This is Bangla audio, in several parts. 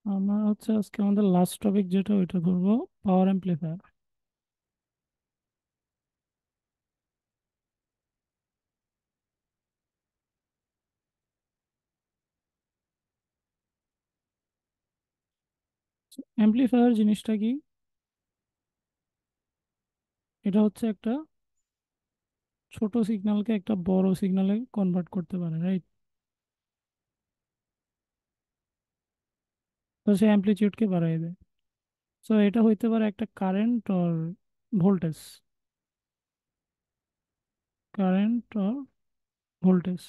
আমরা হচ্ছে আজকে আমাদের লাস্ট টপিক যেটা ওইটা ধরবো, পাওয়ার অ্যাম্প্লিফায়ার। অ্যাম্প্লিফায়ার জিনিসটা কি? এটা হচ্ছে একটা ছোট সিগন্যালকে একটা বড় সিগন্যালে কনভার্ট করতে পারে, রাইট? তো সে অ্যাম্পলিটিউডকে বাড়াই দেয়। সো এটা হইতে পারে একটা current or voltage, current or voltage.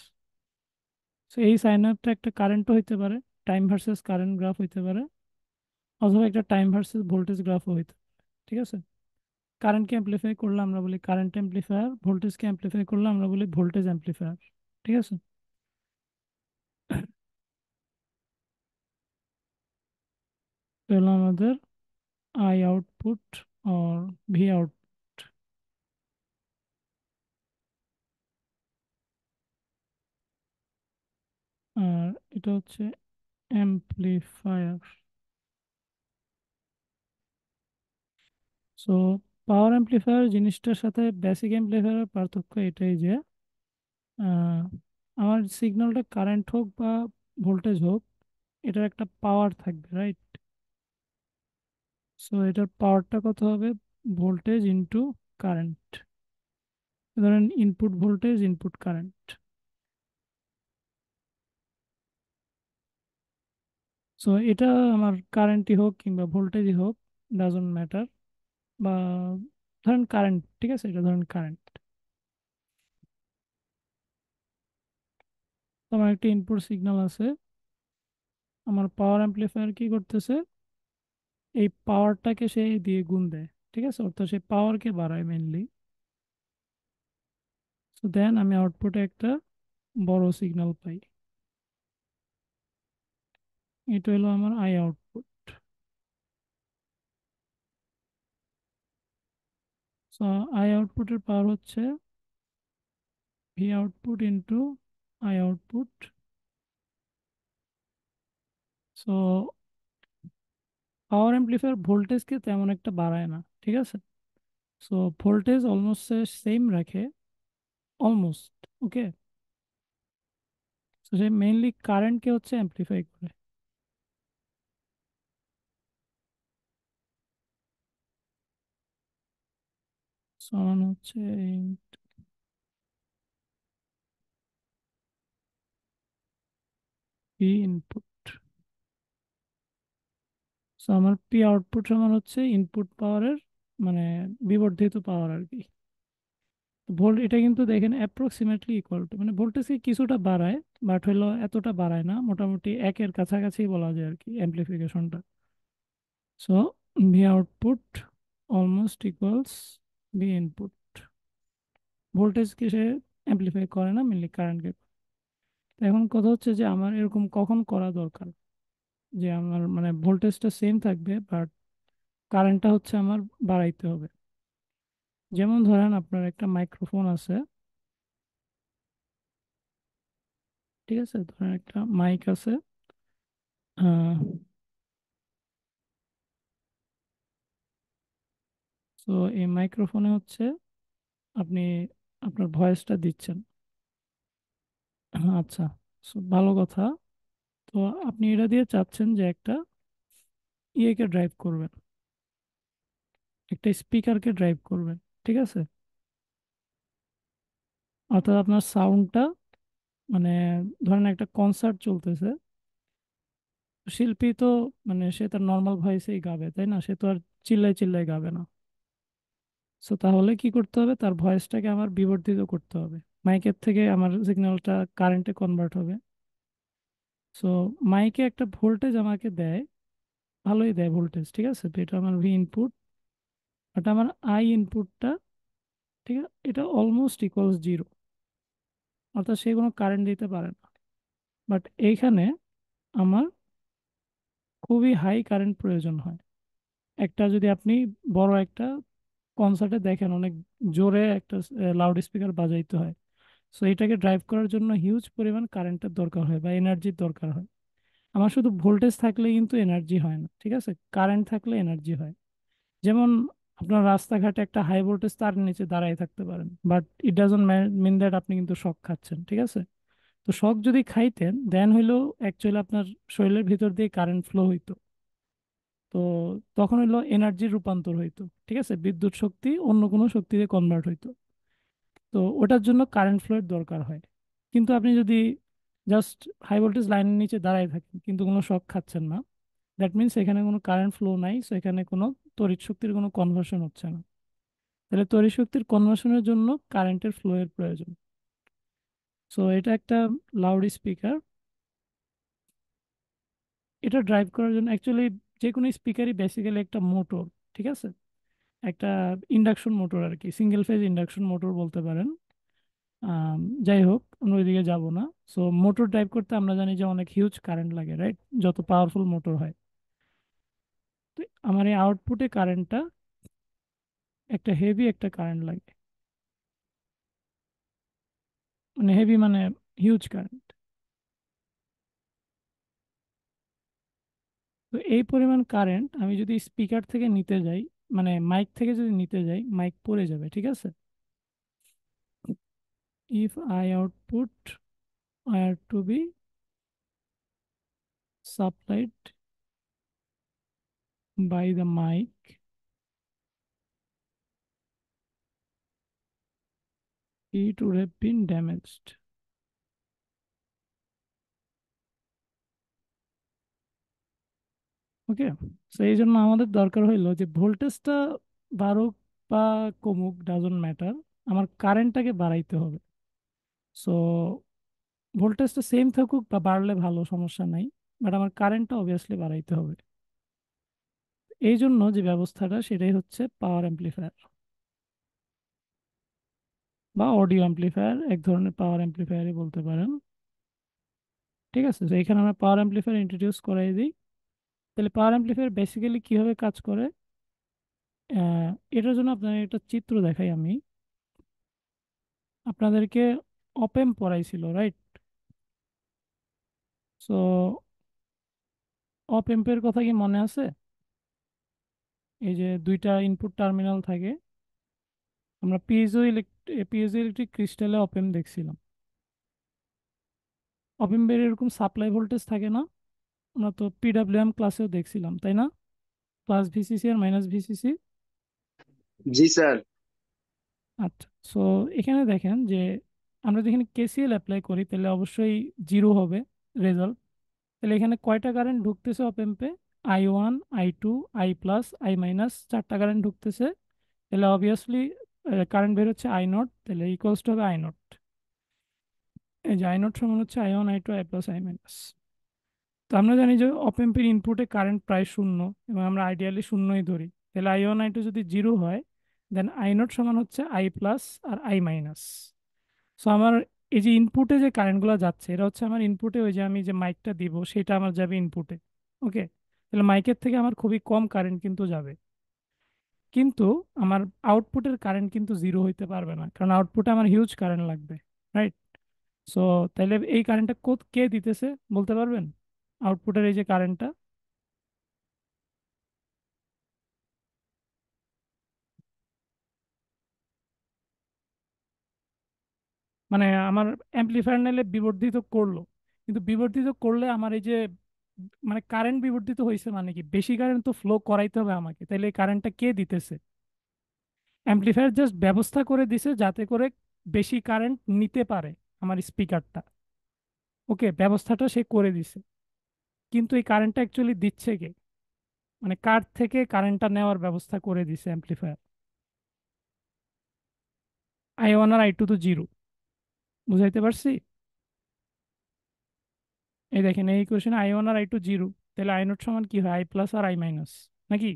So এই সাইনারটা একটা কারেন্টও হইতে পারে, টাইম ভার্সেস কারেন্ট গ্রাফ হইতে পারে, অথবা একটা টাইম ভার্সেস ভোল্টেজ গ্রাফও হইতে পারে। ঠিক আছে? কারেন্টকে অ্যাম্প্লিফাই করলে আমরা বলি কারেন্ট অ্যাম্প্লিফায়ার, ভোল্টেজকে অ্যাম্প্লিফাই করলে আমরা বলি ভোল্টেজ অ্যাম্প্লিফায়ার। ঠিক আছে? তো হলো আমাদের আই আউটপুট আর ভি আউট, আর এটা হচ্ছে অ্যাম্প্লিফায়ার। সো পাওয়ার অ্যাম্প্লিফায়ার জিনিসটার সাথে বেসিক অ্যাম্প্লিফায়ারের পার্থক্য এটাই যে আহ, আমার সিগন্যালটা কারেন্ট হোক বা ভোল্টেজ হোক, এটার একটা পাওয়ার থাকবে, রাইট? সো এটার পাওয়ারটা কত হবে? Voltage into current. ধরেন input voltage input current. So এটা আমার কারেন্টই হোক কিংবা ভোল্টেজই হোক, ডাজন্ট ম্যাটার। বা ধরেন কারেন্ট, ঠিক আছে, এটা ধরেন কারেন্ট। তো আমার একটা ইনপুট সিগন্যাল আছে, আমার পাওয়ার অ্যাম্প্লিফায়ার কি করতেছে? এই পাওয়ারটাকে সে দিয়ে গুণ দেয়। ঠিক আছে, অর্থাৎ সে পাওয়ারকে বাড়ায় মেনলি। সো দেন আমি আউটপুটে একটা বড় সিগন্যাল পাই। এটা হলো আমার আই আউটপুট। সো আই আউটপুটের পাওয়ার হচ্ছে V output into I output. So power amplifier ভোল্টেজকে তেমন একটা বাড়ায় না, ঠিক আছে? সো ভোল্টেজ অলমোস্ট সেম রাখে, অলমোস্ট। ওকে। সো সে মেইনলি কারেন্টকে হচ্ছে অ্যাম্প্লিফাই করে। সমান হচ্ছে পি ইনপুট। সো আমার পি আউটপুট সমান হচ্ছে ইনপুট পাওয়ারের মানে বিবর্ধিত পাওয়ার আর কি। ভোল্ট এটা কিন্তু দেখেন অ্যাপ্রক্সিমেটলি ইকুয়াল টু, মানে ভোল্টেজকে কিছুটা বাড়ায়, বাট হলো এতটা বাড়ায় না, মোটামুটি একের কাছাকাছি বলা যায় আর কি অ্যাম্প্লিফিকেশনটা। So V output almost equals V input. ভোল্টেজকে সে অ্যাম্প্লিফাই করে না, মেনলি কারেন্টকে। এখন কথা হচ্ছে যে আমার এরকম কখন করা দরকার, যে আমার মানে ভোল্টেজটা সেম থাকবে বাট কারেন্টটা হচ্ছে আমার বাড়াইতে হবে। যেমন ধরেন আপনার একটা মাইক্রোফোন আছে, ঠিক আছে, ধরেন একটা মাইক আছে। তো এই মাইক্রোফোনে হচ্ছে আপনি আপনার ভয়েসটা দিচ্ছেন। আচ্ছা, ভালো কথা। তো আপনি এটা দিয়ে চাচ্ছেন যে একটা ইয়েকে ড্রাইভ করবেন, একটা স্পিকারকে ড্রাইভ করবেন। ঠিক আছে, অর্থাৎ আপনার সাউন্ডটা মানে ধরেন একটা কনসার্ট চলতেছে, শিল্পী তো মানে সে তার নর্মাল ভয়েসেই গাবে, তাই না? সে তো আর চিল্লাই চিল্লাই গাবে না। সো তাহলে কি করতে হবে? তার ভয়েসটাকে আমার বিবর্ধিত করতে হবে। মাইকের থেকে আমার সিগন্যালটা কারেন্টে কনভার্ট হবে। সো মাইকে একটা ভোল্টেজ আমাকে দেয়, ভালোই দেয় ভোল্টেজ, ঠিক আছে। তো এটা আমার ভি ইনপুট, বাট আমার আই ইনপুটটা, ঠিক আছে, এটা অলমোস্ট ইকুয়ালস জিরো, অর্থাৎ সে কোনো কারেন্ট দিতে পারে না। বাট এইখানে আমার খুবই হাই কারেন্ট প্রয়োজন হয়। একটা যদি আপনি বড় একটা কনসার্টে দেখেন, অনেক জোরে একটা লাউড স্পিকার বাজাইতে হয়। সো এটাকে ড্রাইভ করার জন্য হিউজ পরিমাণ কারেন্টের দরকার হয় বা এনার্জির দরকার হয়। আমার শুধু ভোল্টেজ থাকলে কিন্তু এনার্জি হয় না, ঠিক আছে, কারেন্ট থাকলে এনার্জি হয়। যেমন আপনার রাস্তাঘাটে একটা হাই ভোল্টেজ তার নিচে দাঁড়ায় থাকতে পারেন, but it doesn't mean that আপনি কিন্তু শক খাচ্ছেন, ঠিক আছে। তো শক যদি খাইতেন দেন হইলো অ্যাকচুয়ালি আপনার শরীরের ভিতর দিয়ে কারেন্ট ফ্লো হইতো। তো তখন হইলো এনার্জির রূপান্তর হইতো, ঠিক আছে, বিদ্যুৎ শক্তি অন্য কোনো শক্তিতে কনভার্ট হইতো। তো ওটার জন্য কারেন্ট ফ্লো এর দরকার হয়। কিন্তু আপনি যদি জাস্ট হাই ভোল্টেজ লাইনের নিচে দাঁড়ায় থাকেন কিন্তু কোনো শক খাচ্ছেন না, দ্যাট মিনস এখানে কোনো কারেন্ট ফ্লো নাই, সো এখানে কোনো তড়িৎ শক্তির কোনো কনভার্সন হচ্ছে না। তাহলে তড়িৎ শক্তির কনভার্সনের জন্য কারেন্টের ফ্লো এর প্রয়োজন। সো এটা একটা লাউড স্পিকার। এটা ড্রাইভ করার জন্য অ্যাকচুয়ালি যে কোনো স্পিকারই বেসিক্যালি একটা মোটর, ঠিক আছে, একটা ইন্ডাকশন মোটর আর কি, সিঙ্গেল ফেজ ইন্ডাকশন মোটর বলতে পারেন। আম, যাই হোক, অন্য ওইদিকে যাব না। সো মোটর ড্রাইভ করতে আমরা জানি যে অনেক হিউজ কারেন্ট লাগে, রাইট, যত পাওয়ারফুল মোটর হয়। তো আমার এই আউটপুটে কারেন্টটা একটা হেভি একটা কারেন্ট লাগে, মানে হেভি মানে হিউজ কারেন্ট। তো এই পরিমাণ কারেন্ট আমি যদি স্পিকার থেকে নিতে যাই, মানে মাইক থেকে যদি নিতে যাই, মাইক পড়ে যাবে, ঠিক আছে। If I output are to be supplied by the mic, it would have been damaged. Okay. তো এই জন্য আমাদের দরকার হইলো যে ভোল্টেজটা বাড়ুক বা কমুক ডাজন্ট ম্যাটার, আমার কারেন্টটাকে বাড়াইতে হবে। সো ভোল্টেজটা সেম থাকুক বা বাড়লে ভালো, সমস্যা নাই, বাট আমার কারেন্টটা অবভিয়াসলি বাড়াইতে হবে। এই জন্য যে ব্যবস্থাটা সেটাই হচ্ছে পাওয়ার অ্যাম্প্লিফায়ার বা অডিও অ্যাম্প্লিফায়ার, এক ধরনের পাওয়ার অ্যাম্প্লিফায়ারই বলতে পারেন। ঠিক আছে, তো এখানে আমরা পাওয়ার অ্যাম্প্লিফায়ার ইন্ট্রোডিউস করাই দিই। তাহলে পাওয়ার অ্যাম্প্লিফায়ার বেসিক্যালি কিভাবে কাজ করে, আহ, এটার জন্য আপনার একটা চিত্র দেখাই আমি। আপনাদেরকে অপেম পড়াইছিল, রাইট? সো অপেম্পের কথা কি মনে আছে? এই যে দুইটা ইনপুট টার্মিনাল থাকে, আমরা পিএজো ইলেকট্রিক ক্রিস্টালে অপেম দেখছিলাম। অপেম্পের এরকম সাপ্লাই ভোল্টেজ থাকে না? আমরা তো পিডাব্লিউএম ক্লাসেও দেখছিলাম, তাই না? প্লাস ভিসিসি আর মাইনাস ভিসিসি। জি স্যার। আচ্ছা, সো এখানে দেখেন যে আমরা যদি এখানে কেসিএল অ্যাপ্লাই করি তাহলে অবশ্যই জিরো হবে রেজাল্ট। তাহলে এখানে কয়টা কারেন্ট ঢুকতেছে অপেম্পে? I1, I2, I plus, I minus, চারটা কারেন্ট ঢুকতেছে। তাহলে অবভিয়াসলি কারেন্ট বের হচ্ছে I0, তাহলে ইকুয়ালস টু হবে I0। এই যে I0 সমান হচ্ছে I1, I2, I plus, I minus. তো আমরা জানি যে অপেম্পের ইনপুটে কারেন্ট প্রায় শূন্য, এবং আমরা আইডিয়ালি শূন্যই ধরি। তাহলে I1, I2 যদি জিরো হয়, দেন I0 সমান হচ্ছে আই প্লাস আর আই মাইনাস। সো আমার এই যে ইনপুটে যে কারেন্টগুলো যাচ্ছে, এটা হচ্ছে আমার ইনপুটে, ওই যে আমি যে মাইকটা দিব সেটা আমার যাবে ইনপুটে। ওকে। তাহলে মাইকের থেকে আমার খুবই কম কারেন্ট কিন্তু যাবে। কিন্তু আমার আউটপুটের কারেন্ট কিন্তু জিরো হইতে পারবে না, কারণ আউটপুটে আমার হিউজ কারেন্ট লাগবে, রাইট? সো তাহলে এই কারেন্টটা কে দিতেছে বলতে পারবেন? আউটপুটের এই যে কারেন্টটা, মানে আমার অ্যাম্পলিফায়ার নিলে বিবর্ধিত করলো, কিন্তু বিবর্ধিত করলে আমার এই যে মানে কারেন্ট বিবর্ধিত হয়েছে, মানে কি বেশি কারেন্ট তো ফ্লো করাইতে হবে আমাকে, তাহলে এই কারেন্টটা কে দিতেছে? অ্যাম্পলিফায়ার জাস্ট ব্যবস্থা করে দিছে যাতে করে বেশি কারেন্ট নিতে পারে আমার স্পিকারটা। ওকে, ব্যবস্থাটা সে করে দিছে, কিন্তু এই কারেন্টটা অ্যাকচুয়ালি দিচ্ছে কে? মানে কার থেকে কারেন্টটা নেওয়ার ব্যবস্থা করে দিছে অ্যাম্পলিফায়ার? I1 আর I2 তো জিরো, বুঝাইতে পারছি? এই দেখেন এই ইকুয়েশনে I1 আর I2 জিরো, তাহলে I0 সমান কি হয়? আই প্লাস আর আই মাইনাস, নাকি?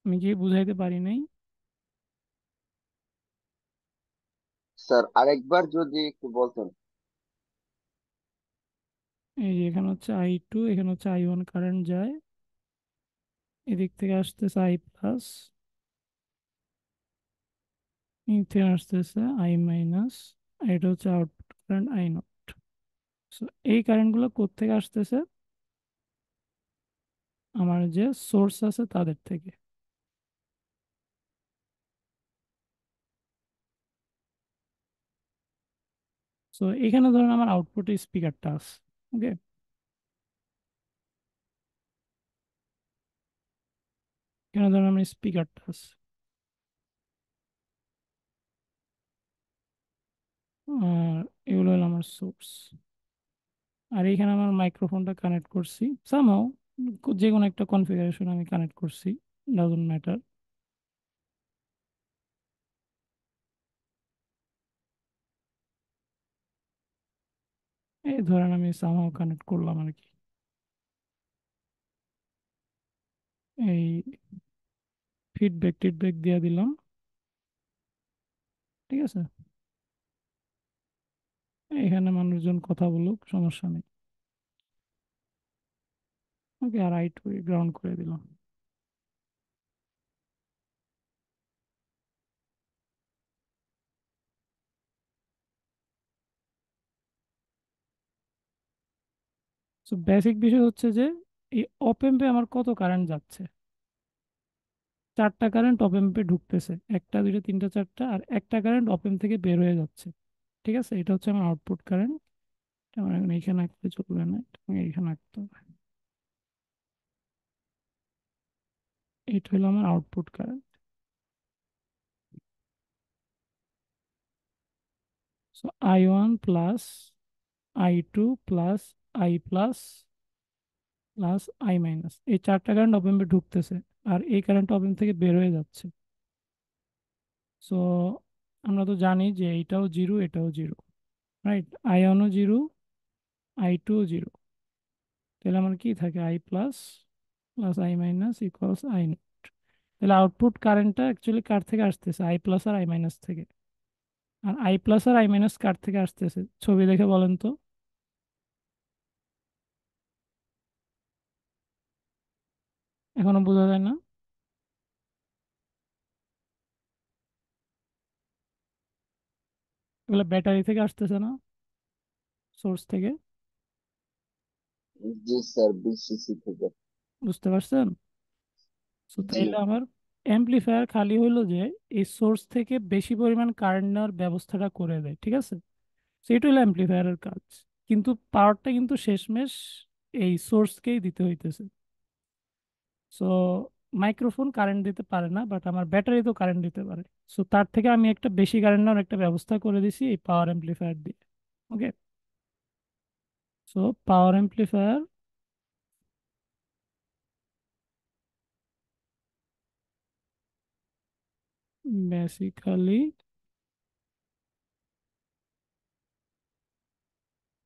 আমি কি বুঝাইতে পারি নাই? স্যার আরেকবার যদি একটু বলতেন। এই যে এখানে হচ্ছে I2, এখানে হচ্ছে I1, কারেন্ট যায়, এদিক থেকে আসতেছে আই প্লাস, ইথেন আসতেছে আই মাইনাস, এটা হচ্ছে output current I not. So এই কারেন্টগুলো কোত্থেকে আসতেছে? আমার যে সোর্স আছে তাদের থেকে। সো এখানে ধরেন আমার আউটপুটে স্পিকারটা আছে, ওকে। এখানে ধরেন আমার স্পিকারটা আছে, আর এগুলো হলো আমার সোর্স। আর এখানে আমার মাইক্রোফোনটা কানেক্ট করছি সামহাও, যে কোনো একটা কনফিগারেশন আমি কানেক্ট করছি, ডাজন্ট ম্যাটার। এই ধরেন আমি সামহাও কানেক্ট করলাম আর কি, এই ফিডব্যাক টিডব্যাক দিয়ে দিলাম, ঠিক আছে। এখানে মানুষজন কথা বলুক, সমস্যা নেই। ওকে, আর আই টু গ্রাউন্ড করে দিলাম। তো বেসিক বিষয় হচ্ছে যে এই অপ এম্পে আমার কত কারেন্ট যাচ্ছে। চারটা কারেন্ট অপ এম্পে ঢুকতেছে, একটা দুইটা তিনটা চারটা, আর একটা কারেন্ট অপ এম্প থেকে বের হয়ে যাচ্ছে, ঠিক আছে। এটা হচ্ছে আমার আউটপুট কারেন্ট। আমার এখন এইখানে আঁকলে চলবে না, এটা আমাকে এইখানে আঁকতে হবে। এটা হলো আমার output current. So I one plus I two plus I plus plus I minus, এই চারটা কারেন্ট অপ এম্পে ঢুকতেছে, আর এই কারেন্ট অপ এম্প থেকে বের হয়ে যাচ্ছে। সো আমরা তো জানি যে এইটাও জিরো, এটাও জিরো, রাইট। আই ওয়ানও জিরো, আই টু জিরো। তাহলে আমার কি থাকে? I plus plus I minus equals I nought. তাহলে আউটপুট কারেন্টটা অ্যাকচুয়ালি কার থেকে আসতেছে? আই প্লাস আর আই মাইনাস থেকে। আর আই প্লাস আর আই মাইনাস কার থেকে আসতেছে? ছবি দেখে বলেন তো। এখনো বোঝা যায় না? এগুলো ব্যাটারি থেকে আসতেছে না, সোর্স থেকে। জি স্যার, বিসিসি থেকে। বুঝতে পারছেন? তো জি। তাইলে আমার অ্যাম্পলিফায়ার খালি হইলো যে এই সোর্স থেকে বেশি পরিমাণ কারেন্ট নেওয়ার ব্যবস্থাটা করে দেয়, ঠিক আছে। সেটা হলো অ্যাম্পলিফায়ারের কাজ। কিন্তু পাওয়ারটা কিন্তু শেষমেশ এই সোর্সকেই দিতে হইতেছে। সো মাইক্রোফোন কারেন্ট দিতে পারে না, বাট আমার ব্যাটারি তো কারেন্ট দিতে পারে। সো তার থেকে আমি একটা বেশি কারেন্ট নেওয়ার একটা ব্যবস্থা করে দিছি এই পাওয়ার অ্যাম্পলিফায়ার দিয়ে, okay. So power amplifier basically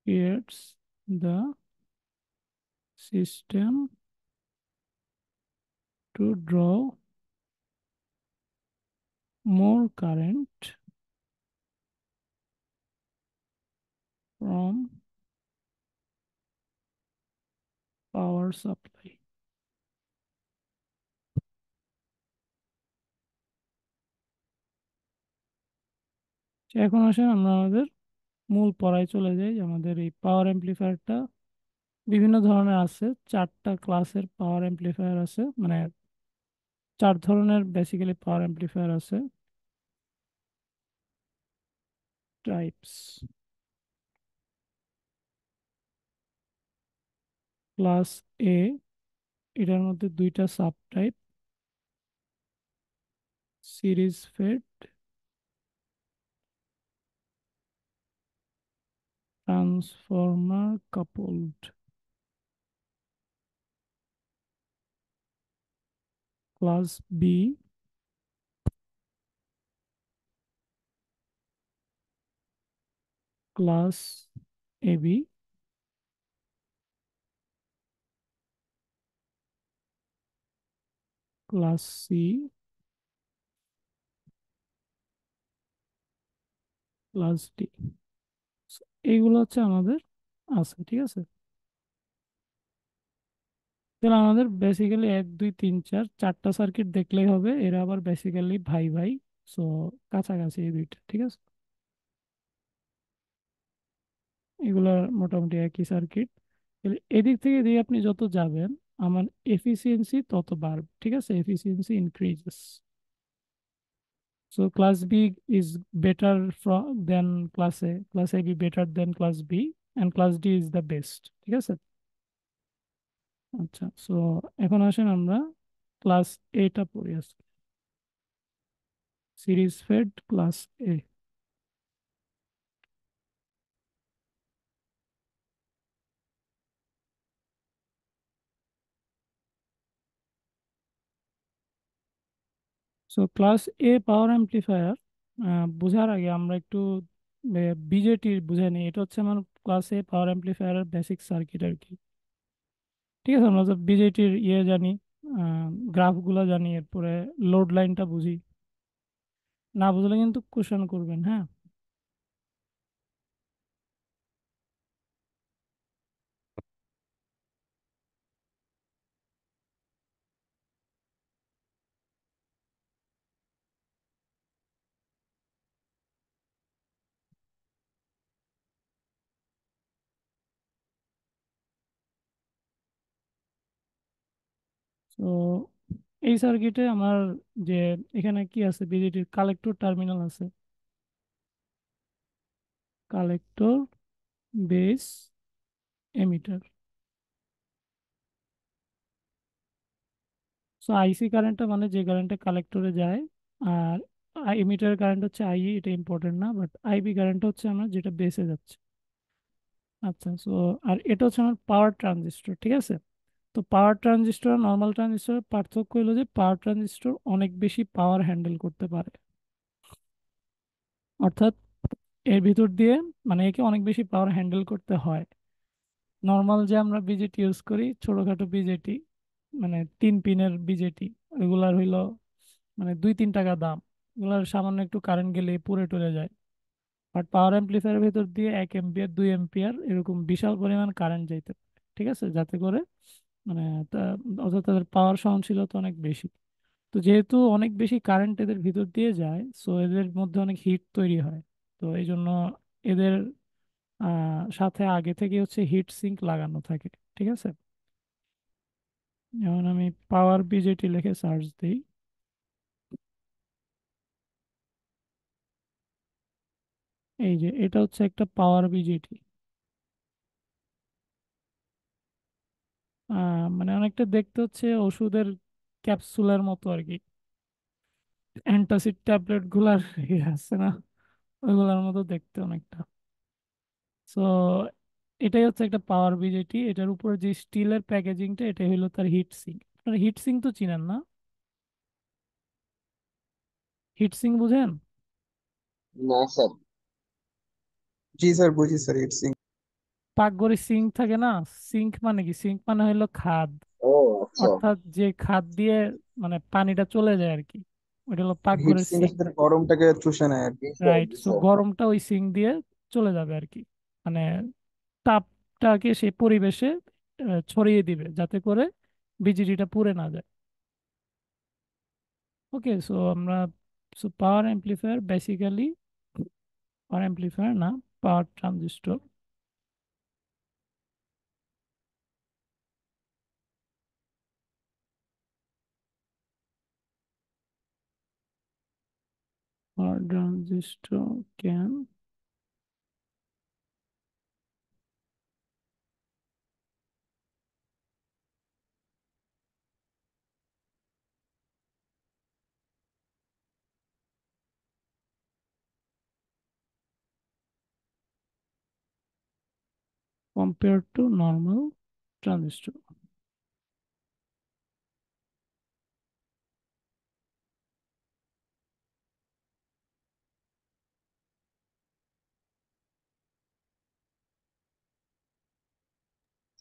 creates the system to draw more current from power supply. এখন আসেন আমরা আমাদের মূল পড়ায় চলে যাই। আমাদের এই পাওয়ার অ্যাম্পলিফায়ারটা বিভিন্ন ধরনের আছে, চারটা ক্লাসের পাওয়ার অ্যাম্পলিফায়ার আছে, মানে চার ধরনের বেসিক্যালি পাওয়ার অ্যাম্পলিফায়ার আছে, টাইপস। ক্লাস এ, এটার মধ্যে দুইটা sub type, series fed, transformer coupled. Class B, class AB, class C, class D. এইগুলো হচ্ছে আমাদের আছে, ঠিক আছে। তাহলে আমাদের বেসিক্যালি এক দুই তিন চার চারটা সার্কিট দেখলেই হবে, এরা আবার বেসিক্যালি ভাই ভাই। সো কাছাকাছি এই দুইটা, ঠিক আছে। এগুলোর মোটামুটি একই সার্কিট। এদিক থেকে দিয়ে আপনি যত যাবেন আমার এফিসিয়েন্সি তত বাড়বে, ঠিক আছে, efficiency increases. So class B is better than class A. Class A be better than class B, and class D is the best. ঠিক আছে। আচ্ছা, সো এখন আসেন আমরা ক্লাস এটা পড়ি আজকে। সিরিজ ফেড ক্লাস এ। সো ক্লাস এ পাওয়ার অ্যাম্পলিফায়ার বোঝার আগে আমরা একটু বিজেটি বুঝে নিই। এটা হচ্ছে আমার ক্লাস এ পাওয়ার অ্যাম্পলিফায়ারের বেসিক সার্কিট আর কি। ঠিক আছে, আমরা তো বিজেটির ইয়ে জানি, গ্রাফগুলো জানি, এরপরে লোড লাইনটা বুঝি। না বুঝলে কিন্তু কোশ্চেন করবেন, হ্যাঁ। তো এই সার্কিটে আমার যে এখানে কি আছে, বিজেটির কালেক্টর টার্মিনাল আছে, কালেক্টর, বেস, এমিটার। সো আইসি কারেন্টটা মানে যে কারেন্টটা কালেক্টরে যায়, আর এমিটার কারেন্ট হচ্ছে আই, এটা ইম্পর্টেন্ট না, বাট আইবি কারেন্ট হচ্ছে আমার যেটা বেসে যাচ্ছে। আচ্ছা, সো আর এটা হচ্ছে আমার পাওয়ার ট্রানজিস্টর, ঠিক আছে। তো পাওয়ার ট্রানজিস্টর আর নর্মাল ট্রানজিস্টরের পার্থক্য হলো যে পাওয়ার ট্রানজিস্টর অনেক বেশি পাওয়ার হ্যান্ডেল করতে পারে। অর্থাৎ এর ভিতর দিয়ে, মানে একে অনেক বেশি পাওয়ার হ্যান্ডেল করতে হয়। নর্মাল যে আমরা বিজেটি ইউজ করি, ছোটখাটো বিজেটি, মানে 3 পিনের বিজেটি, ওইগুলার হইলো মানে 2-3 টাকা দাম। ওগুলার সামান্য একটু কারেন্ট গেলে পুড়ে টুরে যায়। বাট পাওয়ার অ্যাম্পলিফায়ারের ভিতর দিয়ে 1 এম্পিয়ার 2 এম্পিয়ার এরকম বিশাল পরিমাণ কারেন্ট যাইতে পারে, ঠিক আছে, যাতে করে মানে অর্থাৎ তাদের পাওয়ার সহনশীলতা অনেক বেশি। তো যেহেতু অনেক বেশি কারেন্ট এদের ভিতর দিয়ে যায়, সো এদের মধ্যে অনেক হিট তৈরি হয়। তো এই জন্য এদের সাথে আগে থেকে হচ্ছে হিট সিঙ্ক লাগানো থাকে, ঠিক আছে। যেমন আমি পাওয়ার বিজেটি লিখে সার্চ দিই, এই যে এটা হচ্ছে একটা পাওয়ার বিজেটি। মানে অনেকটা দেখতে হচ্ছে ওষুধের ক্যাপসুলের মতো আর কি, অ্যান্টাসিড ট্যাবলেট গুলার ইয়ে আছে না, ওইগুলার মতো দেখতে অনেকটা। সো এটাই হচ্ছে একটা পাওয়ার বিজেটি। এটার উপরে যে স্টিলের প্যাকেজিংটা, এটাই হলো তার হিট সিঙ্ক। আপনারা হিট সিঙ্ক তো চিনেন না? হিট সিঙ্ক বুঝেন? না স্যার। জি স্যার, বুঝি স্যার, ইটস। পাকঘরে সিঙ্ক থাকে না, সিঙ্ক মানে কি, সিঙ্ক মানে হলো খাদ। ও আচ্ছা। অর্থাৎ যে খাদ দিয়ে মানে পানিটা চলে যায় আর কি, ওটা হলো হিট পাকঘরের সিঙ্কের সিঙ্ক। সাথে গরমটাকে চুষে নেয় আর কি। জি স্যার, রাইট, জি সো স্যার। গরমটা ওই সিঙ্ক দিয়ে চলে যাবে আর কি। মানে তাপটাকে সেই পরিবেশে ছড়িয়ে দিবে যাতে করে বিজলিটা পুড়ে না যায়। ওকে, সো আমরা, so power amplifier basically, power amplifier না, power transistor. Power transistor can compare to normal transistor.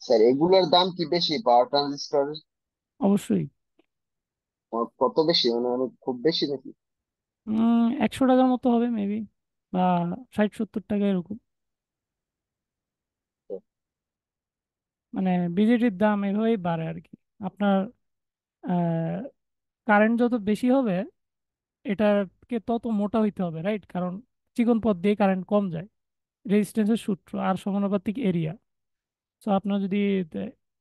Sir এগুলোর দাম কি বেশি পাওয়ার ট্রানজিস্টর? অবশ্যই। কত বেশি, মানে অনেক খুব বেশি নাকি? 100 টাকার মতো হবে মেবি, বা 60-70 টাকা এরকম। মানে বিজেটির দাম এভাবেই বাড়ে আর কি। আপনার কারেন্ট যত বেশি হবে, এটার কে তত মোটা হইতে হবে, রাইট? কারণ চিকন পথ দিয়ে কারেন্ট কম যায়, রেজিস্ট্যান্সের সূত্র আর সমানুপাতিক এরিয়া। তো আপনার যদি,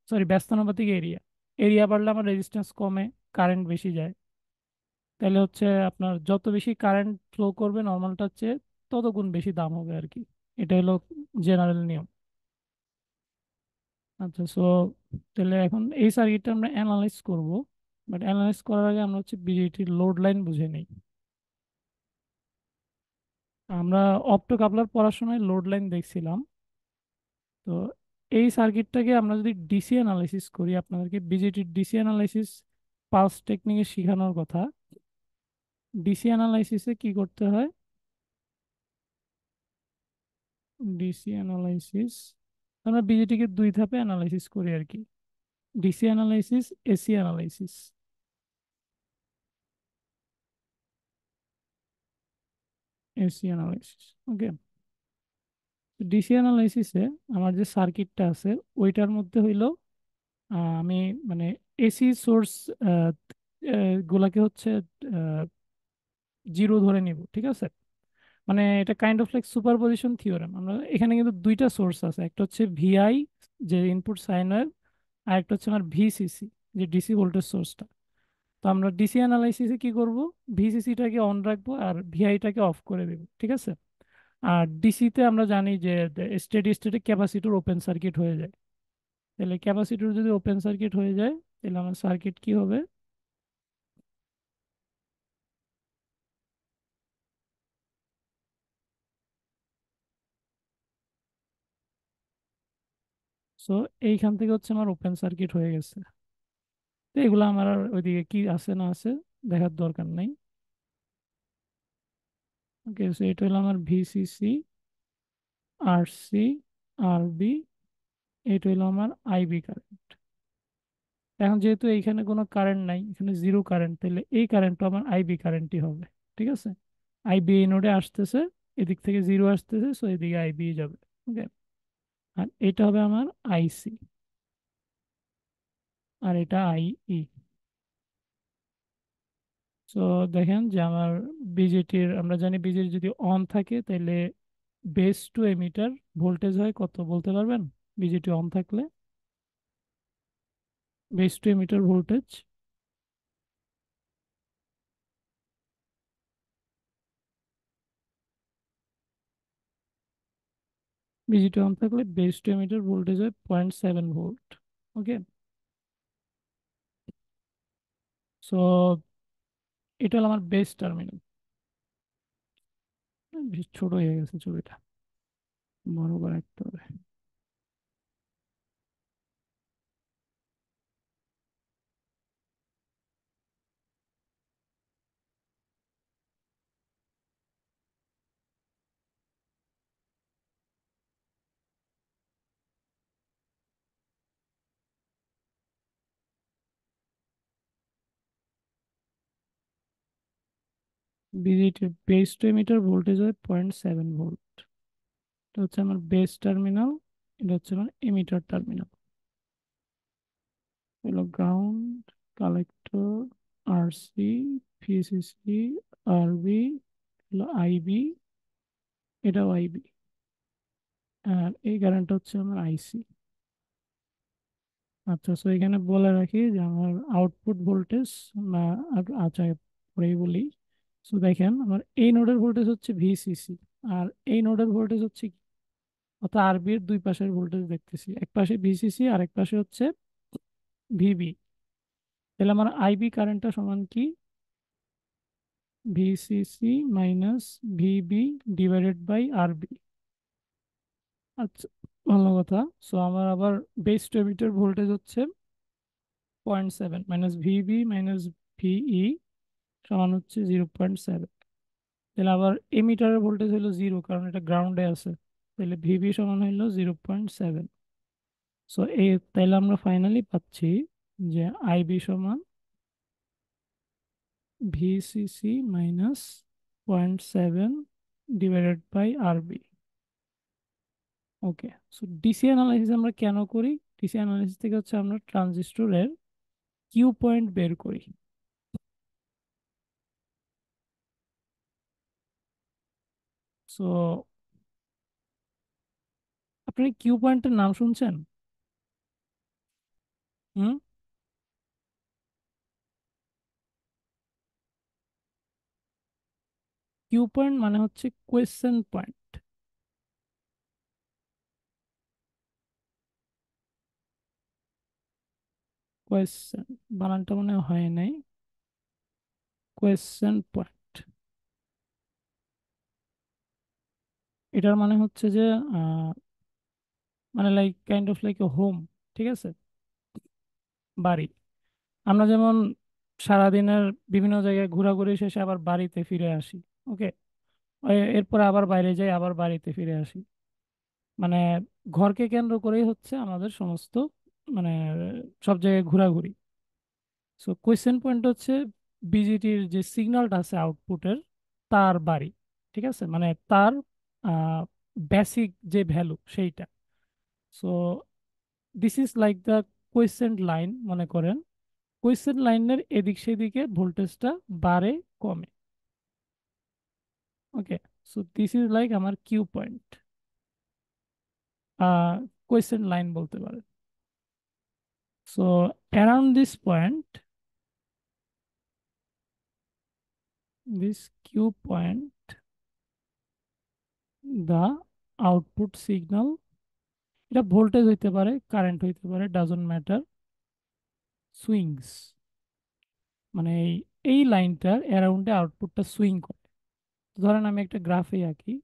সরি, ব্যস্তানুপাতিক এরিয়া, এরিয়া বাড়লে আমার রেজিস্ট্যান্স কমে, কারেন্ট বেশি যায়। তাহলে হচ্ছে আপনার যত বেশি কারেন্ট ফ্লো করবে নর্মালটার চেয়ে, তত গুণ বেশি দাম হবে আর কি। এটা হলো জেনারেল নিয়ম। আচ্ছা, সো তাহলে এখন এই সার্কিটটা আমরা অ্যানালাইজ করব। বাট অ্যানালাইজ করার আগে আমরা হচ্ছে বিজেটির লোড লাইন বুঝে নিই। আমরা অপ্টো কাপলার পড়াশোনায় লোড লাইন দেখছিলাম। তো এই সার্কিটটাকে আমরা যদি ডিসি অ্যানালাইসিস করি, আপনাদেরকে বিজেটির ডিসি অ্যানালাইসিস পালস টেকনিকে শেখানোর কথা। ডিসি অ্যানালাইসিসে কি করতে হয়? ডিসি অ্যানালাইসিস, আমরা বিজেটিকে দুই ধাপে অ্যানালাইসিস করি আর কি। DC analysis, AC analysis. AC analysis, okay. DC অ্যানালাইসিসে আমার যে সার্কিটটা আছে ওইটার মধ্যে হইলো আমি মানে এসি সোর্স গুলাকে হচ্ছে জিরো ধরে নিব, ঠিক আছে? মানে এটা kind of like superposition theorem. আমরা এখানে কিন্তু দুইটা সোর্স আছে, একটা হচ্ছে ভিআই, যে ইনপুট সাইন ওয়েভ, আর একটা হচ্ছে আমার ভিসিসি, যে ডিসি ভোল্টেজ সোর্সটা। তো আমরা ডিসি অ্যানালাইসিসে কি করব? ভিসিসিটাকে অন রাখবো আর ভিআইটাকে অফ করে দেব, ঠিক আছে? আর ডিসিতে আমরা জানি যে স্টেডি স্টেটে ক্যাপাসিটর ওপেন সার্কিট হয়ে যায়। তাহলে ক্যাপাসিটর যদি ওপেন সার্কিট হয়ে যায়, তাহলে আমার সার্কিট কি হবে? সো এইখান থেকে হচ্ছে আমার ওপেন সার্কিট হয়ে গেছে। তো এগুলো আমার আর ওইদিকে কি আছে না আছে দেখার দরকার নাই। ওকে, সো এটা হলো আমার ভিসিসি, আরসি, আরবি, এটা হলো আমার আইবি কারেন্ট। এখন যেহেতু এইখানে কোনো কারেন্ট নাই, এখানে জিরো কারেন্ট, তাহলে এই কারেন্টটা আমার আইবি কারেন্টই হবে, ঠিক আছে? আইবি এই নোডে আসতেছে, এদিক থেকে জিরো আসতেছে, সো এদিকে আইবি যাবে। ওকে, আর এটা হবে আমার আইসি, আর এটা আইই। সো দেখেন যে আমার বিজেটির, আমরা জানি বিজেটি যদি অন থাকে তাহলে বেস টু এমিটার ভোল্টেজ হয় কত বলতে পারবেন? বিজেটি অন থাকলে base two emitter voltage, BJD on থাকলে বেস টু এমিটার ভোল্টেজ হয় 0.7 ভোল্ট। ওকে, সো এটা হলো আমার বেস টার্মিনাল। বেশ ছোট হয়ে গেছে ছবিটা, বড় করে রাখতে হবে। বিজেটির বেস টু এমিটার ভোল্টেজ হয় 0.7 ভোল্ট। এটা হচ্ছে আমার বেস টার্মিনাল, এটা হচ্ছে আমার এমিটার টার্মিনাল। হলো গ্রাউন্ড, কালেক্টর, আরসি, ভিসিসি, আরবি, হলো আইবি, এটাও আইবি, আর এই কারেন্টটা হচ্ছে আমার আইসি। আচ্ছা, সো এখানে বলে রাখি যে আমার আউটপুট ভোল্টেজ, না আচ্ছা পরেই বলি। সো দেখেন আমার এই নোডের ভোল্টেজ হচ্ছে ভিসিসি, আর এই নোডের ভোল্টেজ হচ্ছে কি? অর্থাৎ আরবি এর দুই পাশের ভোল্টেজ দেখতেছি, এক পাশে ভিসিসি আর এক পাশে হচ্ছে ভিবি। তাহলে আমার আইবি কারেন্টটা সমান কি? VCC minus VB divided by RB. আচ্ছা, ভালো কথা। সো আমার আবার বেস টু এমিটার ভোল্টেজ হচ্ছে 0.7 মাইনাস ভিবি মাইনাস ভিই সমান হচ্ছে 0.7। তাহলে আবার এমিটারের ভোল্টেজ হলো জিরো, কারণ এটা গ্রাউন্ডে আছে। তাহলে ভিবি সমান হলো 0.7। সো এই তাইলে আমরা ফাইনালি পাচ্ছি যে আইবি সমান ভিসিসি মাইনাস 0.7 ডিভাইডেড বাই আরবি। ওকে, সো ডিসি অ্যানালাইসিস আমরা কেন করি? ডিসি অ্যানালাইসিস থেকে হচ্ছে আমরা ট্রানজিস্টরের কিউ পয়েন্ট বের করি। সো আপনি কিউ পয়েন্টের নাম শুনছেন? হুম। কিউ পয়েন্ট মানে হচ্ছে কোয়েশ্চেন পয়েন্ট। কোয়েশ্চেন বানানটা মনে হয় নাই। কোয়েশ্চেন পয়েন্ট এটার মানে হচ্ছে যে আহ, মানে like kind of like a home. ঠিক আছে, বাড়ি। আমরা যেমন সারাদিনের বিভিন্ন জায়গায় ঘোরাঘুরি শেষে আবার বাড়িতে ফিরে আসি। ওকে, এরপর আবার বাইরে যাই, আবার বাড়িতে ফিরে আসি। মানে ঘরকে কেন্দ্র করেই হচ্ছে আমাদের সমস্ত মানে সব জায়গায় ঘোরাঘুরি। সো কোয়েশ্চেন পয়েন্ট হচ্ছে বিজিটির যে সিগন্যালটা আছে আউটপুটের, তার বাড়ি। ঠিক আছে, মানে তার বেসিক যে ভ্যালু সেইটা। So this is like the question line. মনে করেন কোয়েশ্চেন লাইনের এদিক সেদিকে ভোল্টেজটা বাড়ে, কমে। Okay, so this is like আমার কিউ পয়েন্ট, কোয়েশ্চেন লাইন বলতে পারেন। So around this point, this Q point, the output signal, এটা ভোল্টেজ হইতে পারে, কারেন্ট হইতে পারে, ডাজন্ট ম্যাটার, সুইংস। মানে এই লাইনটার অ্যারাউন্ডে আউটপুটটা সুইং করে। ধরেন আমি একটা গ্রাফে আঁকি,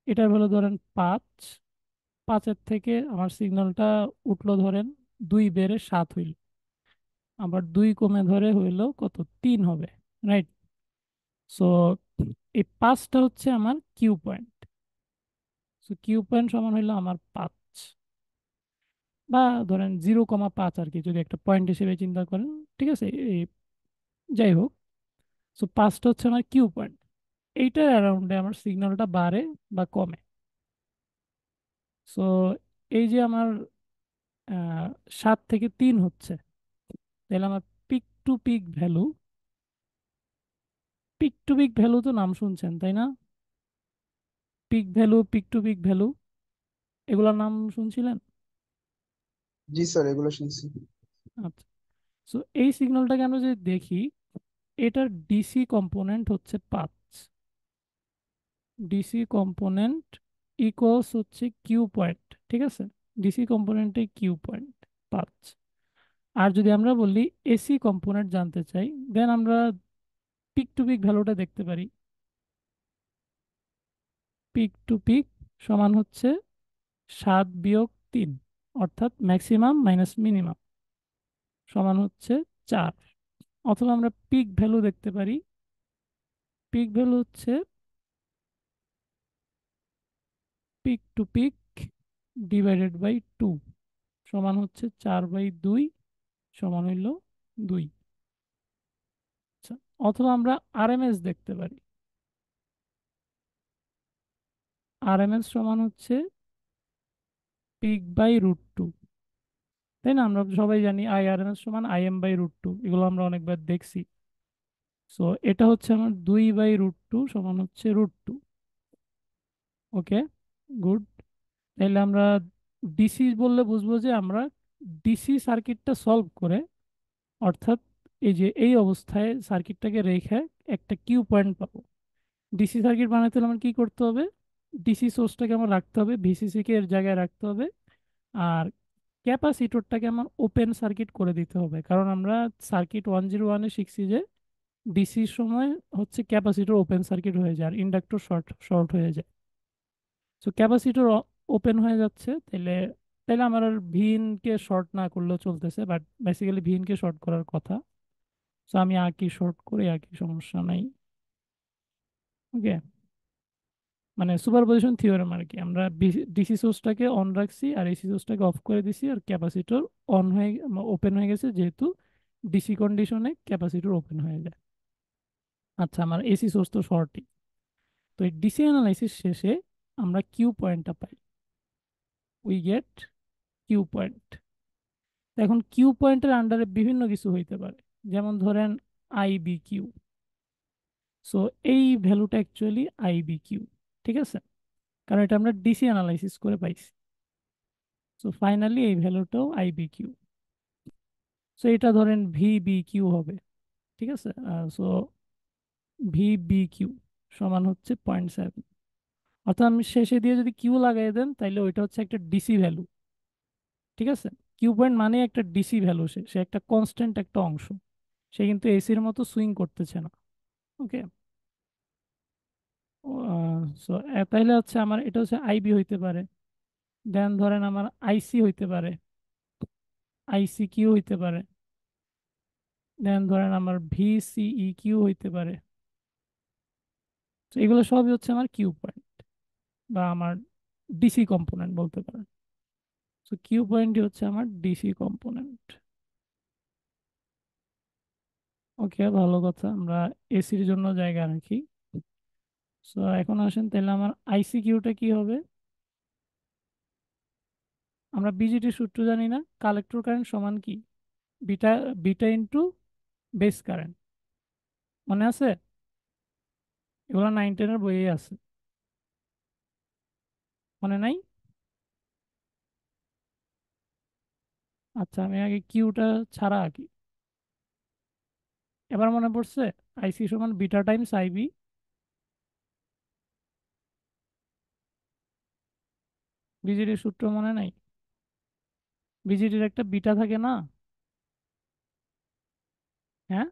এটার হলো ধরেন 5। 5-এর থেকে আমার সিগন্যালটা উঠলো ধরেন 2 বেড়ে 7 হইল, আবার 2 কমে ধরে হইলো কত, 3 হবে। রাইট। সো এই 5টা হচ্ছে আমার Q point. So Q point সমান হইলো আমার 5, বা ধরেন 0,5 আর কি, যদি একটা পয়েন্ট হিসেবে চিন্তা করেন। ঠিক আছে, এই যাই হোক। সো 5টা হচ্ছে আমার কিউ পয়েন্ট। এইটার অ্যারাউন্ডে আমার সিগন্যালটা বাড়ে বা কমে। সো এই যে আমার 7 থেকে 3 হচ্ছে, তাহলে আমার peak to peak value, peak to peak value তো নাম শুনছেন তাই না? Peak value, peak to peak value, এগুলোর নাম শুনছিলেন? জি স্যার, এগুলো শুনছি। আচ্ছা। সো এই সিগন্যালটাকে আমরা যদি দেখি, এটার ডিসি কম্পোনেন্ট হচ্ছে 5। ডিসি কম্পোনেন্ট ইকুয়ালস হচ্ছে কিউ পয়েন্ট। ঠিক আছে, ডিসি কম্পোনেন্টে কিউ পয়েন্ট 5। আর যদি আমরা বলি এসি কম্পোনেন্ট জানতে চাই, দেন আমরা পিক টু পিক ভ্যালুটা দেখতে পারি। পিক টু পিক সমান হচ্ছে 7 - 3, অর্থাৎ ম্যাক্সিমাম মাইনাস মিনিমাম, সমান হচ্ছে 4। অথবা আমরা পিক ভ্যালু দেখতে পারি। পিক ভ্যালু হচ্ছে peak to peak divided by 2, সমান হচ্ছে 4/2, সমান হইল 2। আচ্ছা, অথবা আমরা আরএমএস দেখতে পারি। আরএমএস সমান হচ্ছে পিক বাই √2, তাই না? আমরা সবাই জানি আইআরএমএস সমান IM/√2, এগুলো আমরা অনেকবার দেখছি। সো এটা হচ্ছে আমার 2/√2 সমান হচ্ছে √2। ওকে, গুড। তাহলে আমরা ডিসি বললে বুঝবো যে আমরা ডিসি সার্কিটটা সলভ করে, অর্থাৎ এই যে এই অবস্থায় সার্কিটটাকে রেখে একটা কিউ পয়েন্ট পাবো। ডিসি সার্কিট বানাতে হলে আমার কি করতে হবে? ডিসি সোর্সটাকে আমার রাখতে হবে, ভিসিসি কে এর জায়গায় রাখতে হবে। আর ক্যাপাসিটরটাকে আমার ওপেন সার্কিট করে দিতে হবে, কারণ আমরা সার্কিট 101-এ শিখছি যে ডিসির সময় হচ্ছে ক্যাপাসিটর ওপেন সার্কিট হয়ে যায় আর ইন্ডাক্টর শর্ট শর্ট হয়ে যায়। সো ক্যাপাসিটর ওপেন হয়ে যাচ্ছে, তাহলে তাহলে আমার আর ভিন কে শর্ট না করলেও চলতেছে, বাট বেসিক্যালি ভিন কে শর্ট করার কথা। সো আমি আঁকি, শর্ট করে আঁকি, সমস্যা নাই। ওকে, মানে সুপারপজিশন থিওরেম আর কি। আমরা ডিসি সোর্সটাকে অন রাখছি আর এসি সোর্সটাকে অফ করে দিছি, আর ক্যাপাসিটর অন হয়ে ওপেন হয়ে গেছে, যেহেতু ডিসি কন্ডিশনে ক্যাপাসিটর ওপেন হয়ে যায়। আচ্ছা, আমার এসি সোর্স তো শর্টই। তো এই ডিসি অ্যানালাইসিস শেষে আমরা কিউ পয়েন্টটা পাই, উই গেট কিউ পয়েন্ট। এখন কিউ পয়েন্টের আন্ডারে বিভিন্ন কিছু হইতে পারে, যেমন ধরেন আই বি কিউ। সো এই ভ্যালুটা অ্যাকচুয়ালি আইবি কিউ, ঠিক আছে, কারণ এটা আমরা ডিসি অ্যানালাইসিস করে পাইছি। সো ফাইনালি এই ভ্যালুটাও আইবি কিউ। সো এটা ধরেন ভি বি কিউ হবে, ঠিক আছে। সো ভি বি কিউ সমান হচ্ছে 0.7। অর্থাৎ আমি শেষে দিয়ে যদি কিউ লাগাই দেন তাহলে ওইটা হচ্ছে একটা ডিসি ভ্যালু, ঠিক আছে। কিউ পয়েন্ট মানে একটা ডিসি ভ্যালু, সে সে একটা কনস্ট্যান্ট একটা অংশ, সে কিন্তু এসির মতো সুইং করতেছে না। ওকে। সো তাইলে হচ্ছে আমার এটা হচ্ছে আইবি হইতে পারে। দেন ধরেন আমার আইসি হইতে পারে, আইসি কিউ হইতে পারে। দেন ধরেন আমার ভিসিই কিউ হইতে পারে। তো এগুলো সবই হচ্ছে আমার কিউ পয়েন্ট বা আমার ডিসি কম্পোনেন্ট বলতে পারেন। তো কিউ পয়েন্টই হচ্ছে আমার ডিসি কম্পোনেন্ট। ওকে, ভালো কথা, আমরা এসির জন্য জায়গা রাখি। সো এখন আসেন তাহলে আমার আইসি কিউটা কি হবে। আমরা বিজিটি সূত্র জানি না, কালেক্টর কারেন্ট সমান কি, beta beta into base current, মনে আছে? এগুলো 9-10-এর বইয়ে আছে, মনে নাই? আচ্ছা, আমি আগে কিউটা ছাড়া আঁকি। এবার মনে পড়ছে? আইসি সমান বিটা টাইমস আইবি। বিজিটির সূত্র মনে নাই? বিজিটির একটা বিটা থাকে না? হ্যাঁ,